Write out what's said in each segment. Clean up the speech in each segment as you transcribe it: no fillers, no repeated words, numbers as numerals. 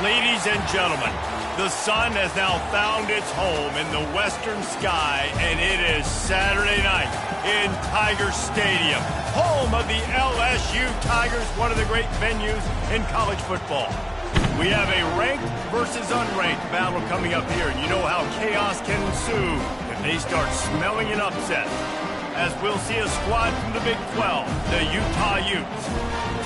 Ladies and gentlemen, the sun has now found its home in the western sky, and it is Saturday night in Tiger Stadium, home of the LSU Tigers, one of the great venues in college football. We have a ranked versus unranked battle coming up here, and you know how chaos can ensue if they start smelling an upset. As we'll see a squad from the Big 12, the Utah Utes,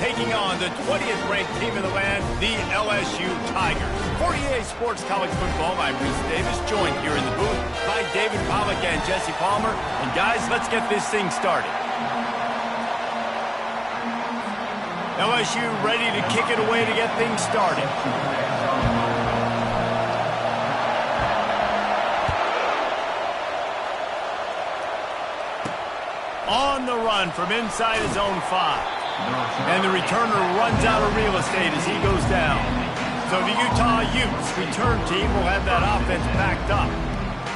taking on the 20th ranked team in the land, the LSU Tigers. For EA Sports College Football, I'm Reese Davis, joined here in the booth by David Pollack and Jesse Palmer. And guys, let's get this thing started. LSU ready to kick it away to get things started. On the run from inside his own 5. And the returner runs out of real estate as he goes down. So the Utah Utes return team will have that offense backed up.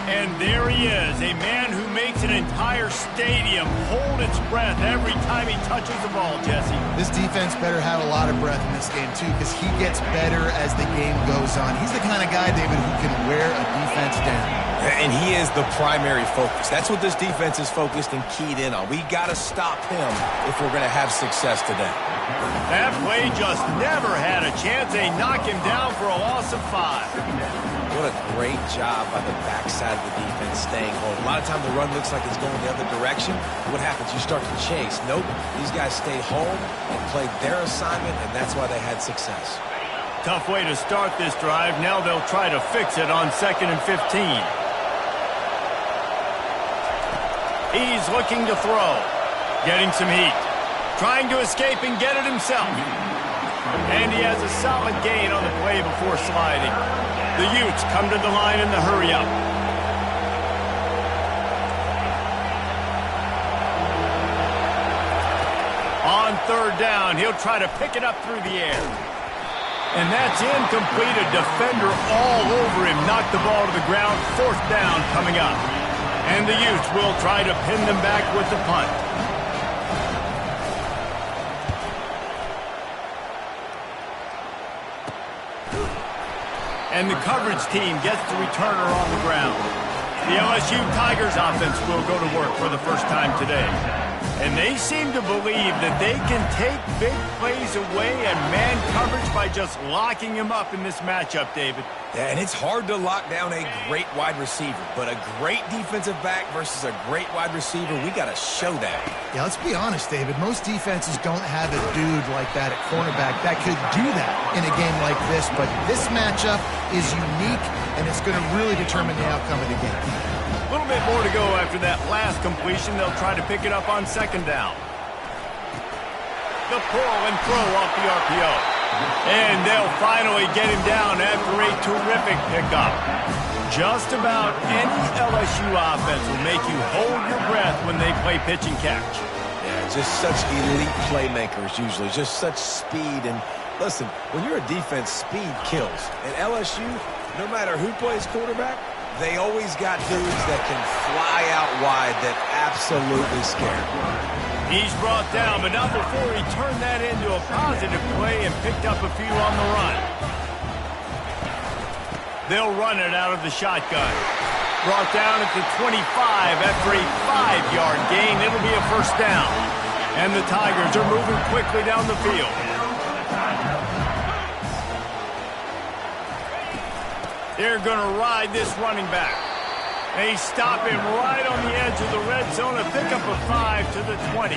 And there he is, a man who makes an entire stadium hold its breath every time he touches the ball, Jesse. This defense better have a lot of breath in this game, too, because he gets better as the game goes on. He's the kind of guy, David, who can wear a defense down. And he is the primary focus. That's what this defense is focused and keyed in on. We got to stop him if we're going to have success today. That play just never had a chance. They knock him down for a loss of 5. What a great job by the backside of the defense staying home. A lot of times the run looks like it's going the other direction. What happens? You start to chase. Nope. These guys stayed home and played their assignment, and that's why they had success. Tough way to start this drive. Now they'll try to fix it on 2nd and 15. He's looking to throw. Getting some heat. Trying to escape and get it himself. And he has a solid gain on the play before sliding. The Utes come to the line in the hurry-up. On 3rd down, he'll try to pick it up through the air. And that's incomplete. A defender all over him. Knocked the ball to the ground. 4th down coming up. And the Utes will try to pin them back with the punt. And the coverage team gets the returner on the ground. The LSU Tigers offense will go to work for the first time today. And they seem to believe that they can take big plays away and man coverage by just locking him up in this matchup, David. Yeah, and it's hard to lock down a great wide receiver, but a great defensive back versus a great wide receiver, we got to show that. Yeah, let's be honest, David. Most defenses don't have a dude like that at cornerback that could do that in a game like this, but this matchup is unique, and it's going to really determine the outcome of the game. A little bit more to go after that last completion. They'll try to pick it up on 2nd down. The pull and throw off the RPO. And they'll finally get him down after a terrific pickup. Just about any LSU offense will make you hold your breath when they play pitch and catch. Yeah, just such elite playmakers usually. Just such speed. And listen, when you're a defense, speed kills. And LSU, no matter who plays quarterback, they always got dudes that can fly out wide that absolutely scare. He's brought down, but not before he turned that into a positive play and picked up a few on the run. They'll run it out of the shotgun. Brought down at the 25 after a 5-yard gain. It'll be a 1st down. And the Tigers are moving quickly down the field. They're going to ride this running back. They stop him right on the edge of the red zone. A pickup of 5 to the 20.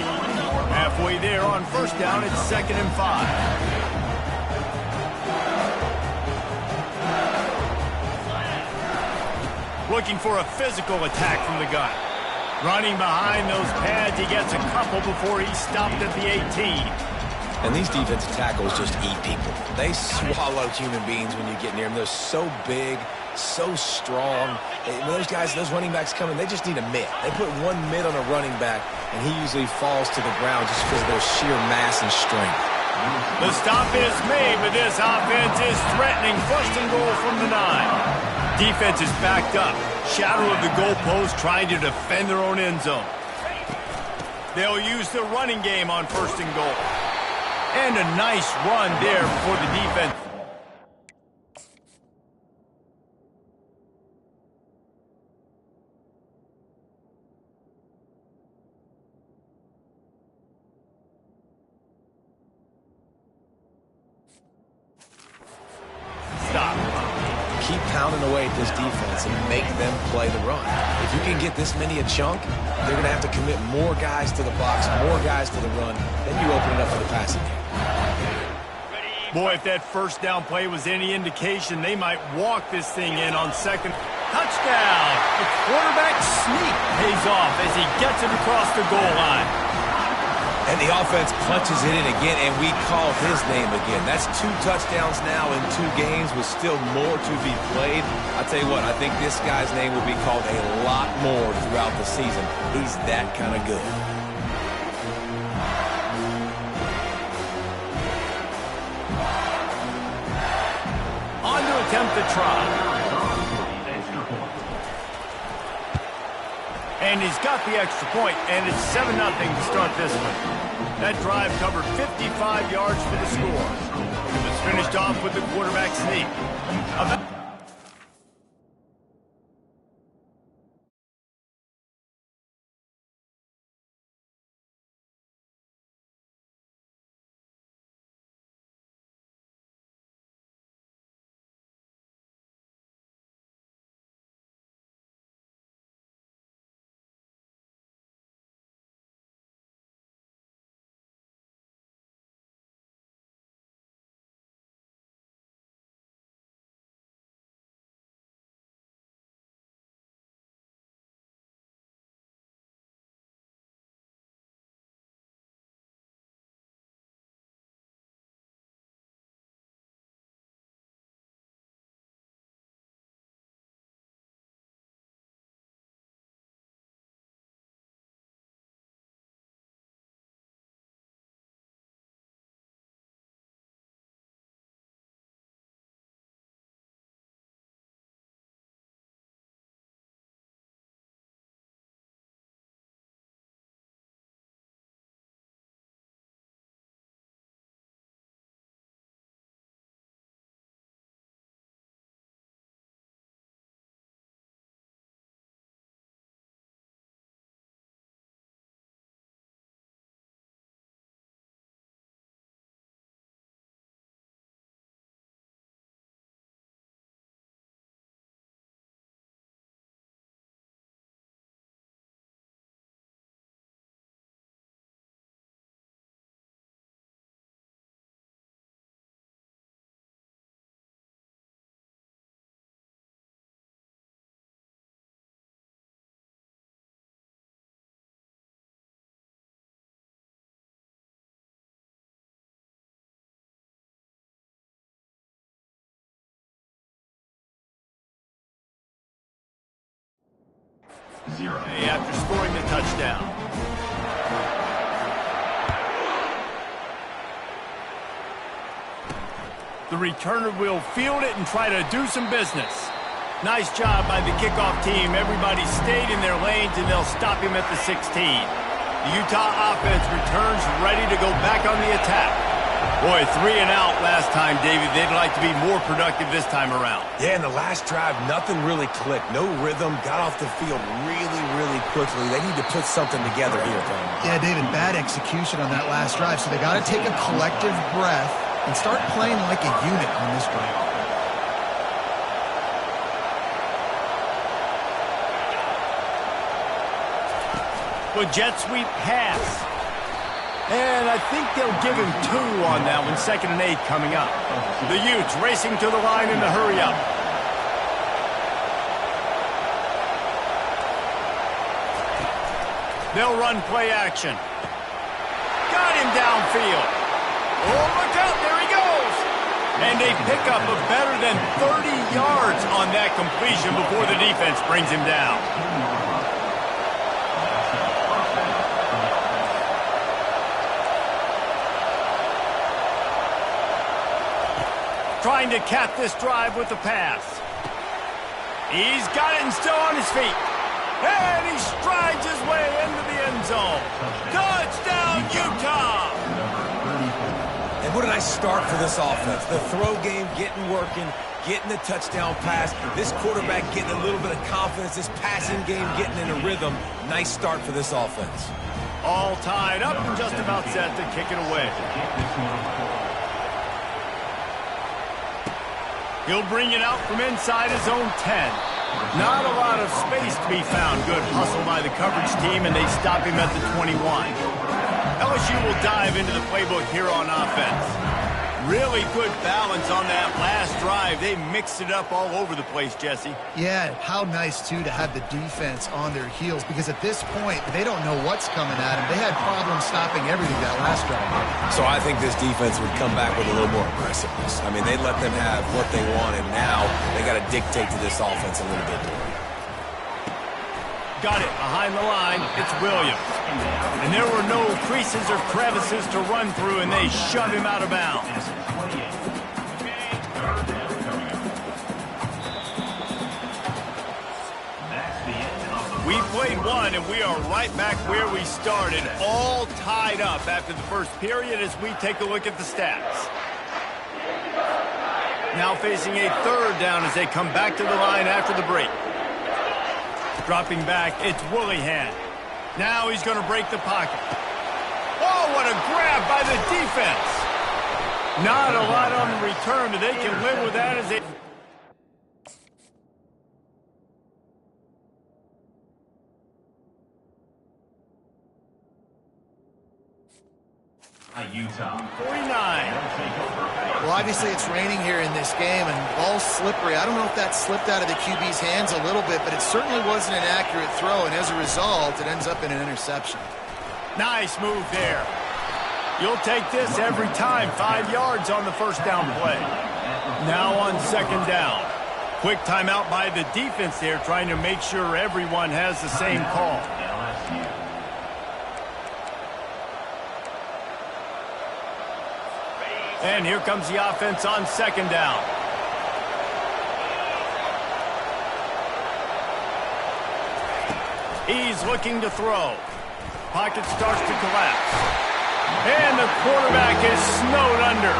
Halfway there on 1st down, it's 2nd and 5. Looking for a physical attack from the gun. Running behind those pads, he gets a couple before he's stopped at the 18. And these defensive tackles just eat people. They swallow human beings when you get near them. They're so big, so strong. When those guys, those running backs come in, they just need a mitt. They put one mitt on a running back, and he usually falls to the ground just because of their sheer mass and strength. The stop is made, but this offense is threatening. 1st and goal from the 9. Defense is backed up. Shadow of the goalpost trying to defend their own end zone. They'll use the running game on 1st and goal. And a nice run there for the defense. keep pounding away at this defense and make them play the run. If you can get this many a chunk, they're going to have to commit more guys to the box, more guys to the run. Then you open it up for the passing game. Boy, if that first down play was any indication, they might walk this thing in on second. Touchdown! The quarterback sneak pays off as he gets it across the goal line. And the offense punches it in again, and we call his name again. That's 2 touchdowns now in 2 games with still more to be played. I'll tell you what, I think this guy's name will be called a lot more throughout the season. He's that kind of good. On to attempt the try. And he's got the extra point, and it's 7-0 to start this one. That drive covered 55 yards for the score. It was finished off with the quarterback sneak. After scoring the touchdown. The returner will field it and try to do some business. Nice job by the kickoff team. Everybody stayed in their lanes, and they'll stop him at the 16. The Utah offense returns ready to go back on the attack. Boy, 3 and out last time, David. They'd like to be more productive this time around. Yeah, in the last drive, nothing really clicked. No rhythm, got off the field really quickly. They need to put something together here. Yeah, David, bad execution on that last drive, so they got to take a collective breath and start playing like a unit on this drive. Well, jet sweep pass. And I think they'll give him 2 on that one. 2nd and 8 coming up. The Utes racing to the line in the hurry-up. They'll run play action. Got him downfield. Oh, look out. There he goes. And they pick up a better than 30 yards on that completion before the defense brings him down. Trying to cap this drive with the pass. He's got it and still on his feet. And he strides his way into the end zone. Touchdown, Utah! And what a nice start for this offense. The throw game getting working, getting the touchdown pass. This quarterback getting a little bit of confidence. This passing game getting in a rhythm. Nice start for this offense. All tied up and just about set to kick it away. He'll bring it out from inside his own 10. Not a lot of space to be found. Good hustle by the coverage team, and they stop him at the 21. LSU will dive into the playbook here on offense. Really good balance on that last drive. They mixed it up all over the place, Jesse. Yeah, how nice, too, to have the defense on their heels, because at this point, they don't know what's coming at them. They had problems stopping everything that last drive. So I think this defense would come back with a little more aggressiveness. I mean, they let them have what they want, and now they got to dictate to this offense a little bit more. Got it behind the line. It's Williams. And there were no creases or crevices to run through, and they shove him out of bounds. We played one, and we are right back where we started, all tied up after the first period as we take a look at the stats. Now facing a third down as they come back to the line after the break. Dropping back, it's Willihan. Now he's going to break the pocket. Oh, what a grab by the defense. Not a lot on the return, but they can live with that as they... Utah. 49. Well, obviously it's raining here in this game, and ball's slippery. I don't know if that slipped out of the QB's hands a little bit, but it certainly wasn't an accurate throw, and as a result, it ends up in an interception. Nice move there. You'll take this every time. 5 yards on the first down play. Now on second down. Quick timeout by the defense there, trying to make sure everyone has the same call. And here comes the offense on second down. He's looking to throw. Pocket starts to collapse. And the quarterback is snowed under.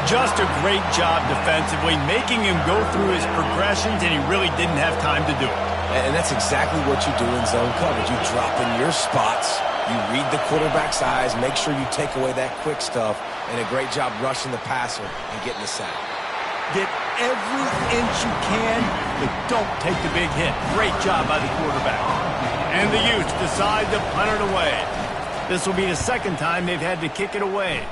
Just a great job defensively, making him go through his progressions, and he really didn't have time to do it. And that's exactly what you do in zone coverage. You drop in your spots. You read the quarterback's eyes, make sure you take away that quick stuff, and a great job rushing the passer and getting the sack. Get every inch you can, but don't take the big hit. Great job by the quarterback. And the Utes decide to punt it away. This will be the second time they've had to kick it away.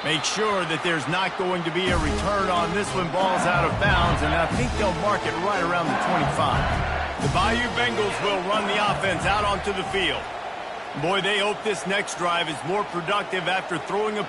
Make sure that there's not going to be a return on this when ball's out of bounds, and I think they'll mark it right around the 25. The Bayou Bengals will run the offense out onto the field. Boy, they hope this next drive is more productive after throwing a...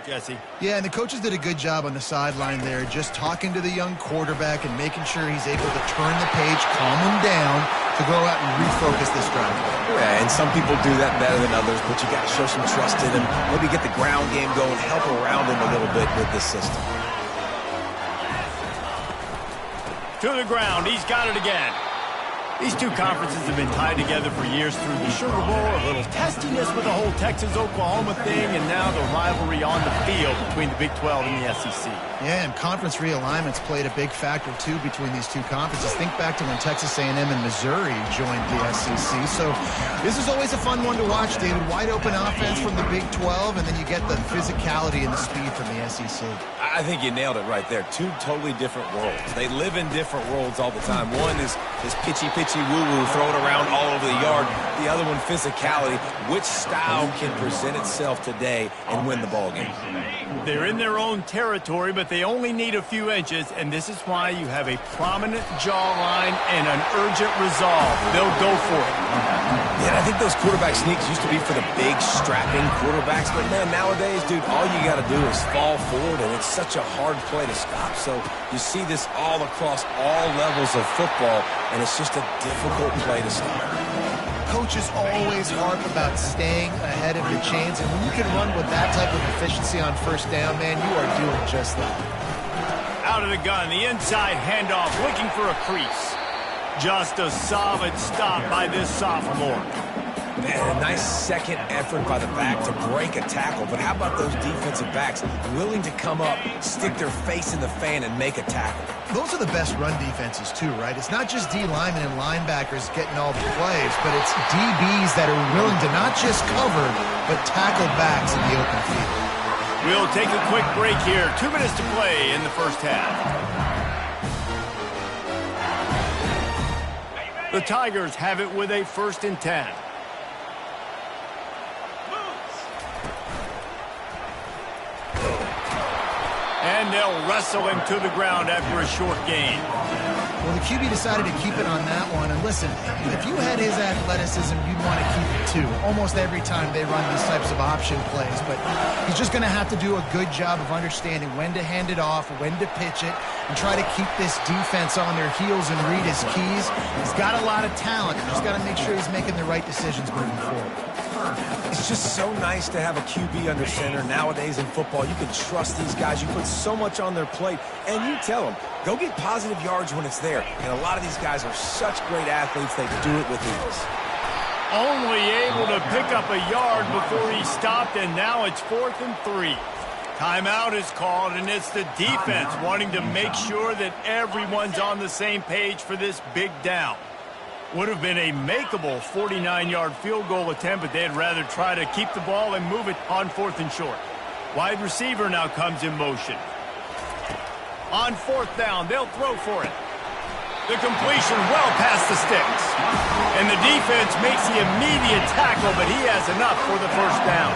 Jesse. Yeah, and the coaches did a good job on the sideline there, just talking to the young quarterback and making sure he's able to turn the page, calm him down, to go out and refocus this drive. Yeah, and some people do that better than others, but you got to show some trust in him. Maybe get the ground game going, help around him a little bit with this system. To the ground, he's got it again. These two conferences have been tied together for years through the Sugar Bowl, a little testiness with the whole Texas-Oklahoma thing, and now the rivalry on the field between the Big 12 and the SEC. Yeah, and conference realignments played a big factor, too, between these two conferences. Think back to when Texas A&M and Missouri joined the SEC. So this is always a fun one to watch, David. Wide open offense from the Big 12, and then you get the physicality and the speed from the SEC. I think you nailed it right there. Two totally different worlds. They live in different worlds all the time. One is pitchy woo-woo, throw it around all over the yard. The other one, physicality. Which style can present itself today and win the ball game? They're in their own territory, but they only need a few inches, and this is why you have a prominent jawline and an urgent resolve. They'll go for it. Yeah, I think those quarterback sneaks used to be for the big, strapping quarterbacks, but man, nowadays, dude, all you got to do is fall forward, and it's such a hard play to stop. So you see this all across all levels of football, and it's just a difficult play to stop. Coaches always harp about staying ahead of the chains, and when you can run with that type of efficiency on first down, man, you are doing just that. Out of the gun, the inside handoff, looking for a crease. Just a solid stop by this sophomore. Man, a nice second effort by the back to break a tackle, but how about those defensive backs willing to come up, stick their face in the fan, and make a tackle? Those are the best run defenses, too, right? It's not just D linemen and linebackers getting all the plays, but it's DBs that are willing to not just cover, but tackle backs in the open field. We'll take a quick break here. 2 minutes to play in the first half. The Tigers have it with a 1st and 10. And they'll wrestle him to the ground after a short gain. Well, the QB decided to keep it on that one. And listen, if you had his athleticism, you'd want to keep it too. Almost every time they run these types of option plays. But he's just going to have to do a good job of understanding when to hand it off, when to pitch it, and try to keep this defense on their heels and read his keys. He's got a lot of talent. He's just got to make sure he's making the right decisions moving forward. It's just so nice to have a QB under center. Nowadays in football, you can trust these guys. You put so much on their plate, and you tell them, go get positive yards when it's there. And a lot of these guys are such great athletes, they do it with ease. Only able to pick up a yard before he stopped, and now it's 4th and 3. Timeout is called, and it's the defense wanting to make sure that everyone's on the same page for this big down. Would have been a makeable 49-yard field goal attempt, but they'd rather try to keep the ball and move it on 4th and short. Wide receiver now comes in motion. On 4th down, they'll throw for it. The completion well past the sticks. And the defense makes the immediate tackle, but he has enough for the 1st down.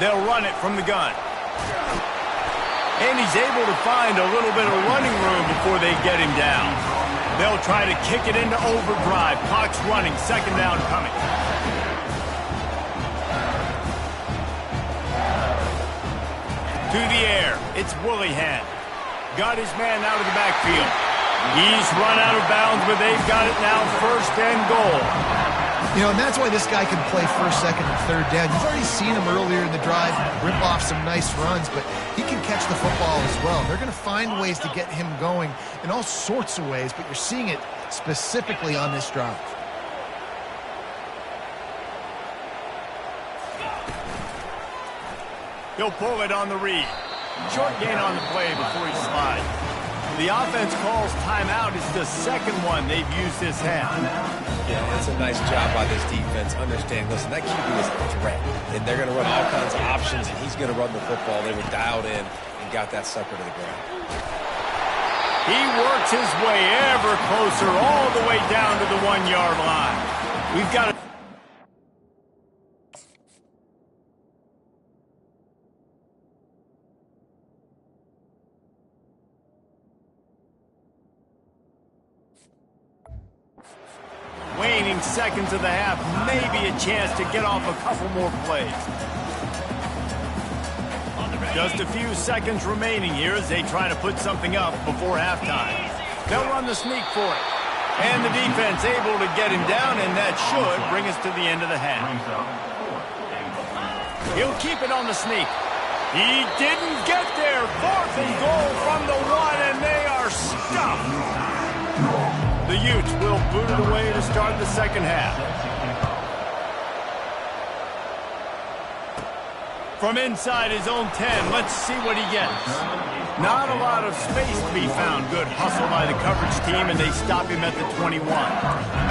They'll run it from the gun. And he's able to find a little bit of running room before they get him down. They'll try to kick it into overdrive. Clock's running. 2nd down coming. To the air. It's Willihan. Got his man out of the backfield. He's run out of bounds, but they've got it now 1st and goal. You know, and that's why this guy can play 1st, 2nd, and 3rd down. You've already seen him earlier in the drive rip off some nice runs, but he can catch the football as well. They're going to find ways to get him going in all sorts of ways, but you're seeing it specifically on this drive. He'll pull it on the read. Short gain on the play before he slides. The offense calls timeout. It's the 2nd one they've used this half. Yeah, that's a nice job by this defense. Understand, listen, that QB is a threat. And they're going to run all kinds of options, and he's going to run the football. They were dialed in and got that sucker to the ground. He works his way ever closer all the way down to the 1-yard line. We've got to... Waning seconds of the half, maybe a chance to get off a couple more plays. Just a few seconds remaining here as they try to put something up before halftime. They'll run the sneak for it. And the defense able to get him down, and that should bring us to the end of the half. He'll keep it on the sneak. He didn't get there. 4th and goal from the 1, and they are stuffed. The Utes will boot it away to start the 2nd half. From inside his own 10, let's see what he gets. Not a lot of space to be found. Good hustle by the coverage team, and they stop him at the 21.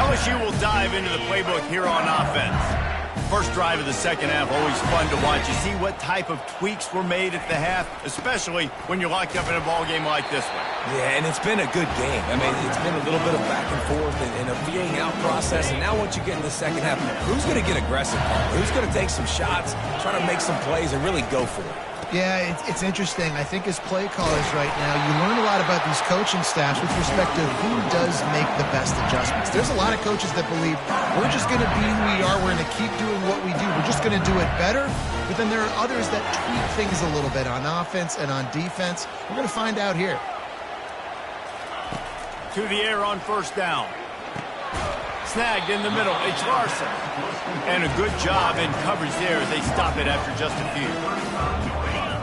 LSU will dive into the playbook here on offense. First drive of the second half, always fun to watch. You see what type of tweaks were made at the half, especially when you're locked up in a ball game like this one. Yeah, and it's been a good game. I mean, it's been a little bit of back and forth and a feeling out process. And now once you get in the second half, who's going to get aggressive? Who's going to take some shots, try to make some plays, and really go for it? Yeah, it's interesting. I think as play callers right now, you learn a lot about these coaching staffs with respect to who does make the best adjustments. There's a lot of coaches that believe we're just going to be who we are. We're going to keep doing what we do. We're just going to do it better. But then there are others that tweak things a little bit on offense and on defense. We're going to find out here. To the air on first down. Snagged in the middle. It's Larson. And a good job in coverage there as they stop it after just a few.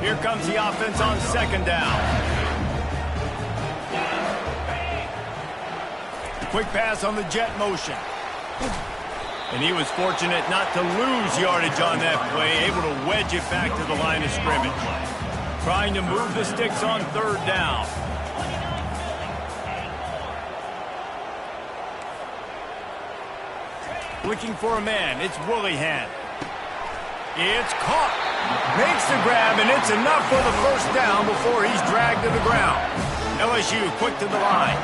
Here comes the offense on second down. Quick pass on the jet motion. And he was fortunate not to lose yardage on that play, able to wedge it back to the line of scrimmage. Trying to move the sticks on third down. Looking for a man. It's Willihan. It's caught. Makes the grab, and it's enough for the first down before he's dragged to the ground. LSU quick to the line.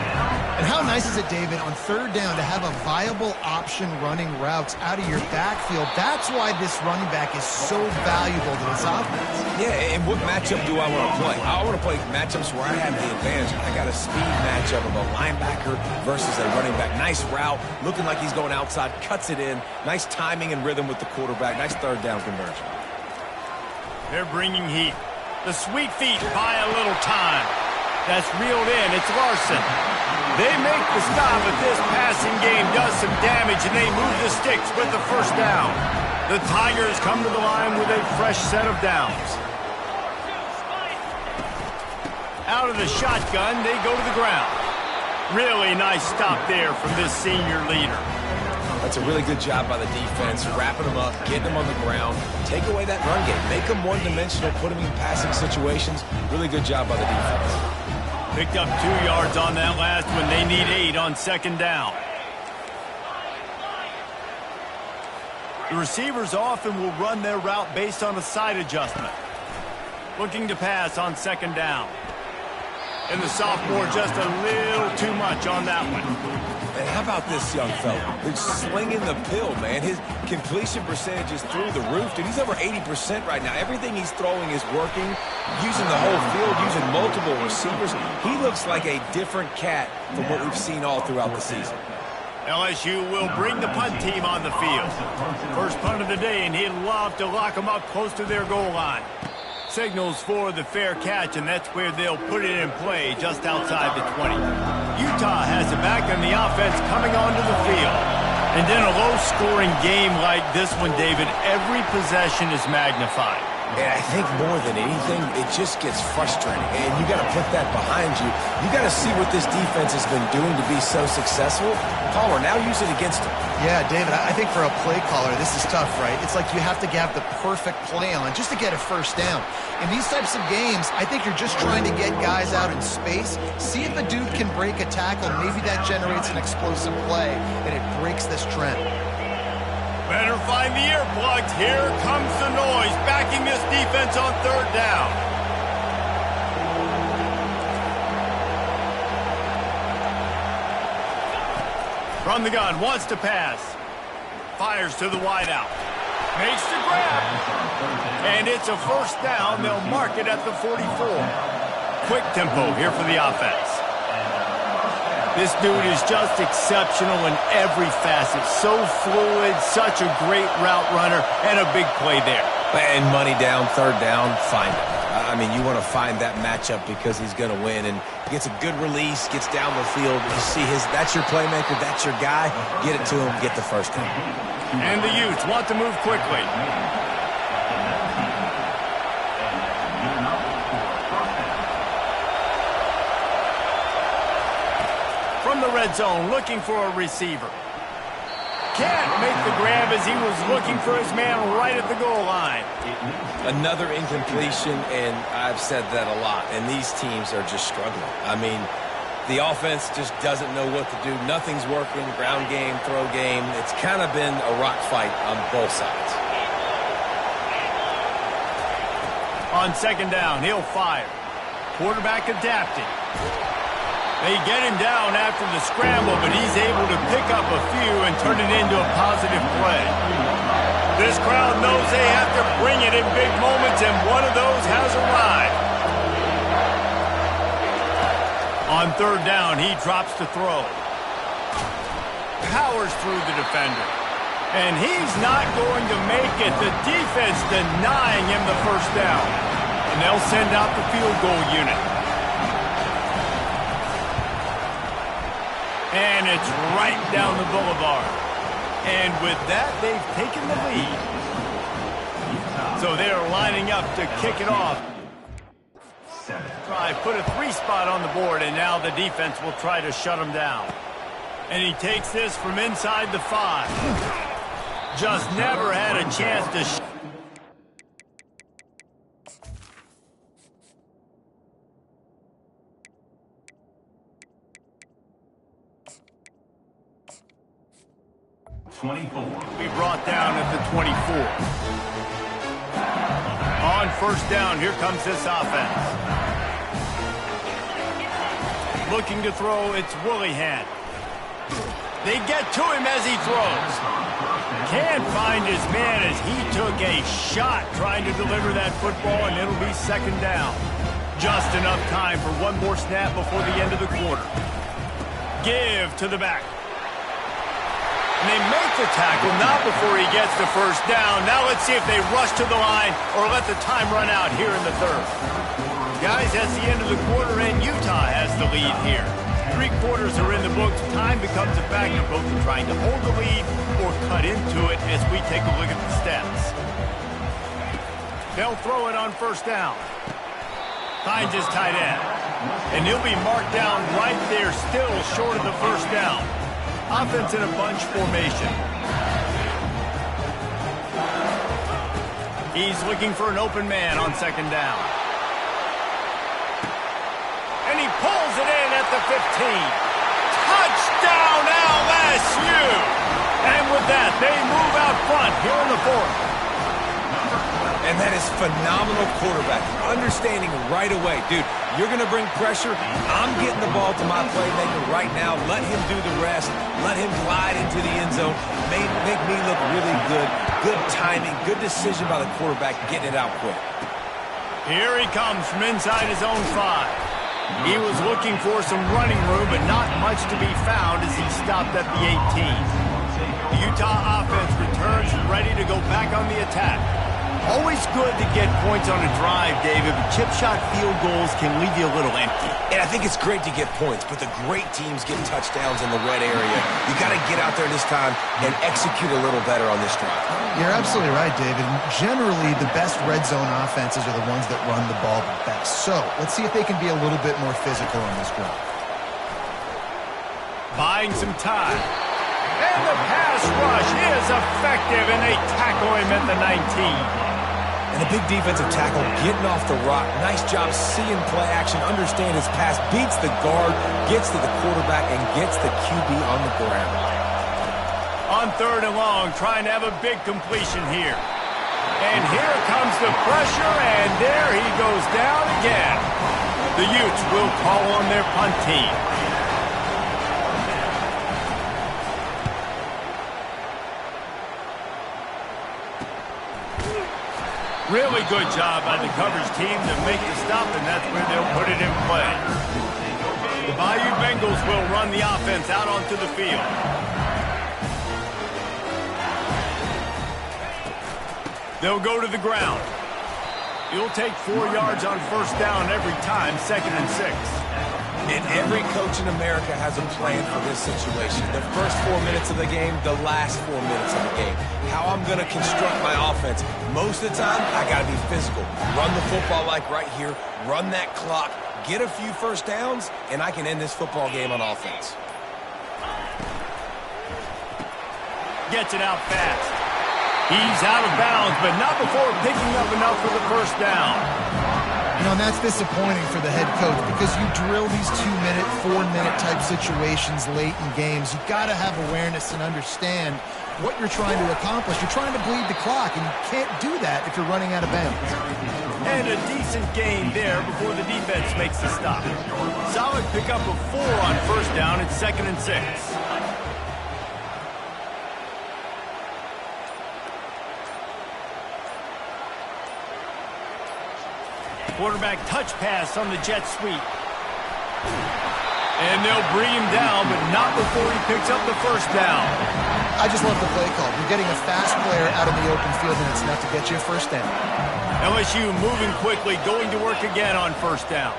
And how nice is it, David, on third down to have a viable option running routes out of your backfield? That's why this running back is so valuable to this offense. Yeah, and what matchup do I want to play? I want to play matchups where I have the advantage. I got a speed matchup of a linebacker versus a running back. Nice route, looking like he's going outside, cuts it in. Nice timing and rhythm with the quarterback. Nice third down conversion. They're bringing heat. The sweet feet buy a little time. That's reeled in. It's Larson. They make the stop, but this passing game does some damage, and they move the sticks with the first down. The Tigers come to the line with a fresh set of downs. Out of the shotgun, they go to the ground. Really nice stop there from this senior leader. That's a really good job by the defense, wrapping them up, getting them on the ground, take away that run game, make them one-dimensional, put them in passing situations. Really good job by the defense. Picked up 2 yards on that last one. They need 8 on second down. The receivers often will run their route based on a side adjustment. Looking to pass on second down. And the sophomore just a little too much on that one. And how about this young fella? He's slinging the pill, man. His completion percentage is through the roof. Dude, he's over 80% right now. Everything he's throwing is working, using the whole field, using multiple receivers. He looks like a different cat from what we've seen all throughout the season. LSU will bring the punt team on the field. First punt of the day, and he'd love to lock them up close to their goal line. Signals for the fair catch, and that's where they'll put it in play, just outside the 20. Utah has it back, and the offense coming onto the field. And in a low-scoring game like this one, David, every possession is magnified. And I think more than anything, it just gets frustrating. And you got to put that behind you. You got to see what this defense has been doing to be so successful. Caller, now use it against them. Yeah, David, I think for a play caller, this is tough, right? It's like you have to have the perfect play on just to get a first down. In these types of games, I think you're just trying to get guys out in space, see if a dude can break a tackle. Maybe that generates an explosive play, and it breaks this trend. Better find the earplugs. Here comes the noise, backing this defense on third down. From the gun, wants to pass. Fires to the wideout. Makes the grab. And it's a first down. They'll mark it at the 44. Quick tempo here for the offense. This dude is just exceptional in every facet. So fluid, such a great route runner, and a big play there. And money down, third down, find him. I mean, you want to find that matchup because he's going to win. And gets a good release, gets down the field. You see that's your playmaker, that's your guy. Get it to him, get the first down. And the Utes want to move quickly. From the red zone, looking for a receiver. Can't make the grab as he was looking for his man right at the goal line. Another incompletion, and I've said that a lot, and these teams are just struggling. I mean, The offense just doesn't know what to do. Nothing's working. Ground game, throw game. It's kind of been a rock fight on both sides. On second down, he'll fire. Quarterback adapted. They get him down after the scramble, but he's able to pick up a few and turn it into a positive play. This crowd knows they have to bring it in big moments, and one of those has arrived. On third down, he drops to throw. Powers through the defender. And he's not going to make it. The defense denying him the first down. And they'll send out the field goal unit. And it's right down the boulevard. And with that, they've taken the lead. So they're lining up to kick it off. Try put a 3 spot on the board, and now the defense will try to shut him down. And he takes this from inside the 5. Just never had a chance to... We brought down at the 24. On first down, here comes this offense. Looking to throw, it's Willihan. They get to him as he throws. Can't find his man as he took a shot trying to deliver that football, and it'll be second down. Just enough time for one more snap before the end of the quarter. Give to the back. And they make the tackle, not before he gets the first down. Now let's see if they rush to the line or let the time run out here in the third. Guys, that's the end of the quarter, and Utah has the lead here. 3 quarters are in the books. Time becomes a factor, both in trying to hold the lead or cut into it as we take a look at the stats. They'll throw it on first down. Finds his tight end. And he'll be marked down right there, still short of the first down. Offense in a bunch formation. He's looking for an open man on second down. And he pulls it in at the 15. Touchdown LSU! And with that, they move out front here in the fourth. And that is phenomenal quarterback. Understanding right away. Dude, you're going to bring pressure. I'm getting the ball to my playmaker right now. Let him do the rest. Let him glide into the end zone. Make me look really good. Good timing. Good decision by the quarterback getting it out quick. Here he comes from inside his own 5. He was looking for some running room, but not much to be found as he stopped at the 18. The Utah offense returns ready to go back on the attack. Always good to get points on a drive, David, but chip shot field goals can leave you a little empty. And I think it's great to get points, but the great teams get touchdowns in the red area. You got to get out there this time and execute a little better on this drive. You're absolutely right, David. Generally, the best red zone offenses are the ones that run the ball the best. So let's see if they can be a little bit more physical on this drive. Buying some time. And the pass rush is effective, and they tackle him at the 19. And a big defensive tackle getting off the rock. Nice job seeing play action, understand his pass, beats the guard, gets to the quarterback, and gets the QB on the ground. On third and long, trying to have a big completion here. And here comes the pressure, and there he goes down again. The Utes will call on their punt team. Really good job by the coverage team to make the stop, and that's where they'll put it in play. The Bayou Bengals will run the offense out onto the field. They'll go to the ground. You'll take 4 yards on first down every time, 2nd and 6. And every coach in America has a plan for this situation. The first 4 minutes of the game, the last 4 minutes of the game. How I'm going to construct my offense. Most of the time, I got to be physical. Run the football like right here. Run that clock. Get a few first downs, and I can end this football game on offense. Gets it out fast. He's out of bounds, but not before picking up enough for the first down. You know, and that's disappointing for the head coach because you drill these 2-minute, 4-minute type situations late in games. You've got to have awareness and understand what you're trying to accomplish. You're trying to bleed the clock, and you can't do that if you're running out of bounds. And a decent gain there before the defense makes the stop. Solid pickup of 4 on first down and 2nd and 6. Quarterback touch pass on the jet sweep. And they'll bring him down, but not before he picks up the first down. I just love the play call. You're getting a fast player out in the open field, and it's enough to get you a first down. LSU moving quickly, going to work again on first down.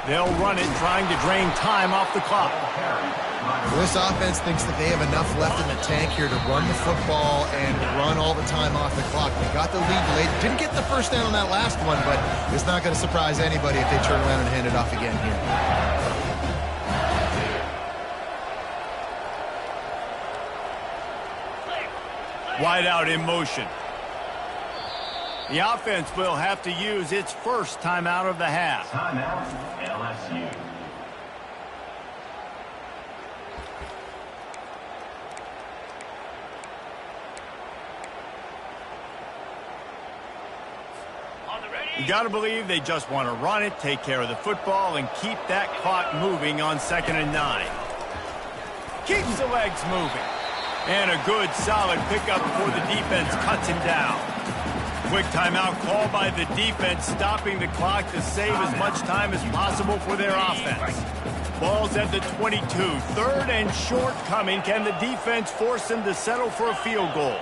They'll run it, trying to drain time off the clock. This offense thinks that they have enough left in the tank here to run the football and run all the time off the clock. They got the lead late. Didn't get the first down on that last one, but it's not going to surprise anybody if they turn around and hand it off again here. Wide out in motion. The offense will have to use its first timeout of the half. Timeout, LSU. You got to believe they just want to run it, take care of the football, and keep that clock moving on 2nd and 9. Keeps the legs moving. And a good, solid pickup before the defense cuts him down. Quick timeout called by the defense, stopping the clock to save as much time as possible for their offense. Ball's at the 22. 3rd and short coming. Can the defense force them to settle for a field goal?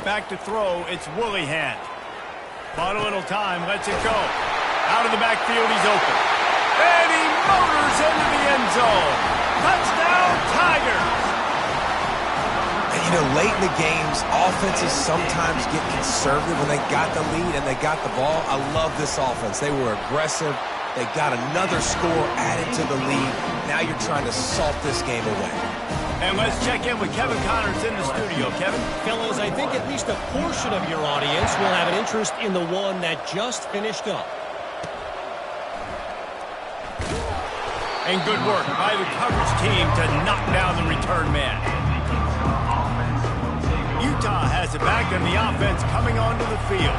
Back to throw, it's Woolihan. Bought a little time, lets it go. Out of the backfield, he's open. And he motors into the end zone. Touchdown, Tigers! And you know, late in the games, offenses sometimes get conservative when they got the lead and they got the ball. I love this offense. They were aggressive. They got another score added to the lead. Now you're trying to salt this game away. And let's check in with Kevin Connors in the studio. Kevin? Fellas, I think at least a portion of your audience will have an interest in the one that just finished up. And good work by the coverage team to knock down the return man. Utah has it back and the offense coming onto the field.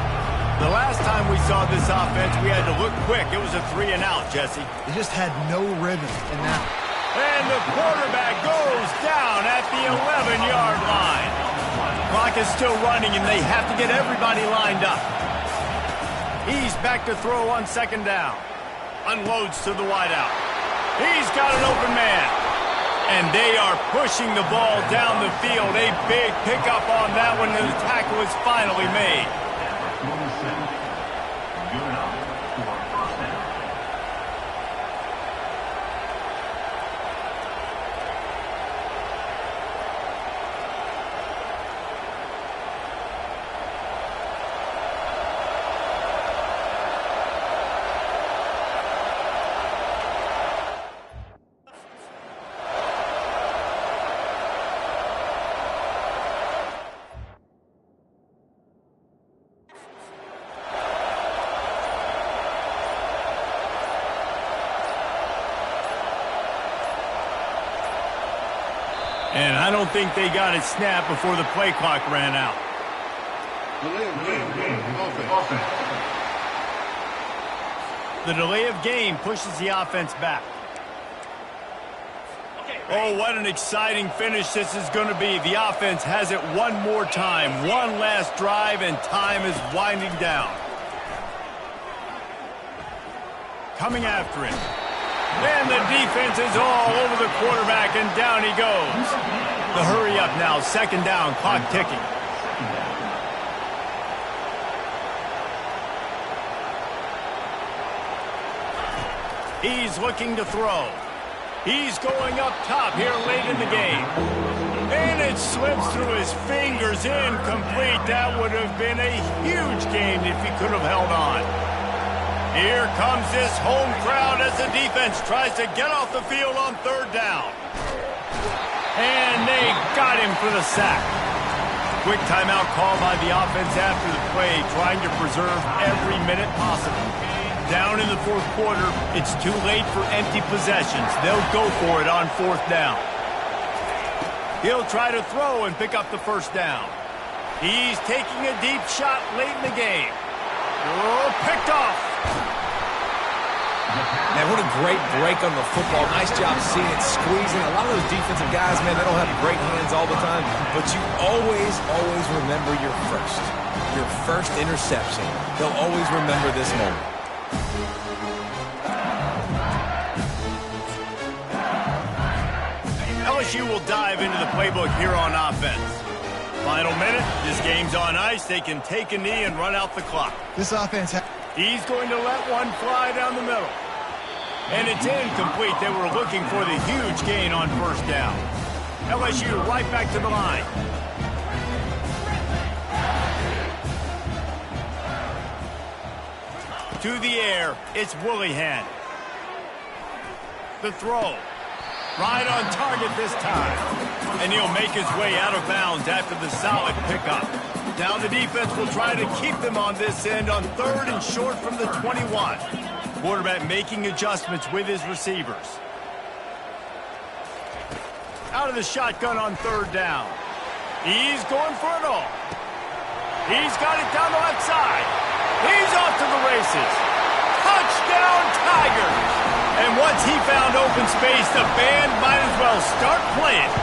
The last time we saw this offense, we had to look quick. It was a 3-and-out, Jesse. They just had no rhythm in that. And the quarterback goes down at the 11-yard line. Clock is still running, and they have to get everybody lined up. He's back to throw on 2nd down. Unloads to the wideout. He's got an open man. And they are pushing the ball down the field. A big pickup on that one, and the tackle is finally made. Good enough for first down. And I don't think they got it snapped before the play clock ran out. The delay of game pushes the offense back. Oh, what an exciting finish this is going to be. The offense has it one more time. One last drive, and time is winding down. Coming after it. And the defense is all over the quarterback, and down he goes. The hurry up now, 2nd down, clock ticking. He's looking to throw. He's going up top here late in the game. And it slips through his fingers, incomplete. That would have been a huge game if he could have held on. Here comes this home crowd as the defense tries to get off the field on 3rd down. And they got him for the sack. Quick timeout call by the offense after the play, trying to preserve every minute possible. Down in the fourth quarter, it's too late for empty possessions. They'll go for it on fourth down. He'll try to throw and pick up the first down. He's taking a deep shot late in the game. Oh, picked off. Man, what a great break on the football. Nice job seeing it, squeezing. A lot of those defensive guys, man, they don't have great hands all the time, but you always remember your first interception. They'll always remember this moment. LSU will dive into the playbook here on offense. Final minute, this game's on ice. They can take a knee and run out the clock. This offense... He's going to let one fly down the middle. And it's incomplete. They were looking for the huge gain on first down. LSU right back to the line. To the air, it's Willihan. The throw. Right on target this time. And he'll make his way out of bounds after the solid pickup. Now the defense will try to keep them on this end on third and short from the 21. Quarterback making adjustments with his receivers. Out of the shotgun on third down. He's going for it all. He's got it down the left side. He's off to the races. Touchdown Tigers! And once he found open space, the band might as well start playing.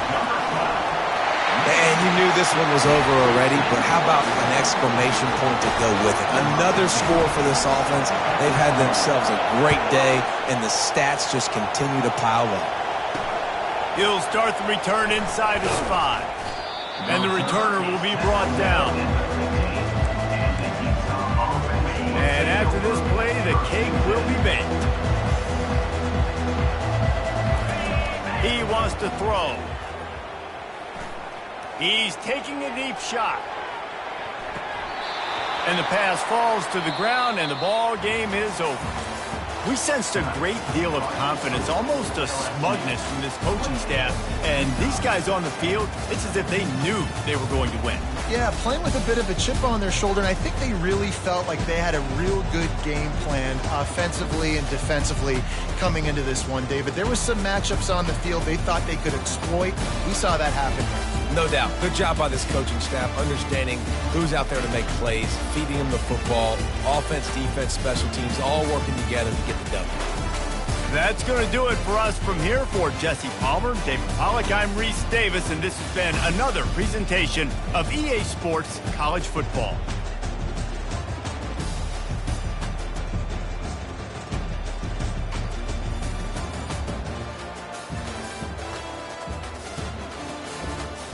And you knew this one was over already, but how about an exclamation point to go with it? Another score for this offense. They've had themselves a great day, and the stats just continue to pile up. He'll start the return inside his 5. And the returner will be brought down. And after this play, the cake will be baked. He wants to throw. He's taking a deep shot. And the pass falls to the ground, and the ball game is over. We sensed a great deal of confidence, almost a smugness from this coaching staff. And these guys on the field, it's as if they knew they were going to win. Yeah, playing with a bit of a chip on their shoulder, and I think they really felt like they had a real good game plan offensively and defensively coming into this one, David. There was some matchups on the field they thought they could exploit. We saw that happen. No doubt. Good job by this coaching staff, understanding who's out there to make plays, feeding them the football, offense, defense, special teams, all working together to get the W. That's going to do it for us from here. For Jesse Palmer, David Pollack, I'm Reese Davis, and this has been another presentation of EA Sports College Football.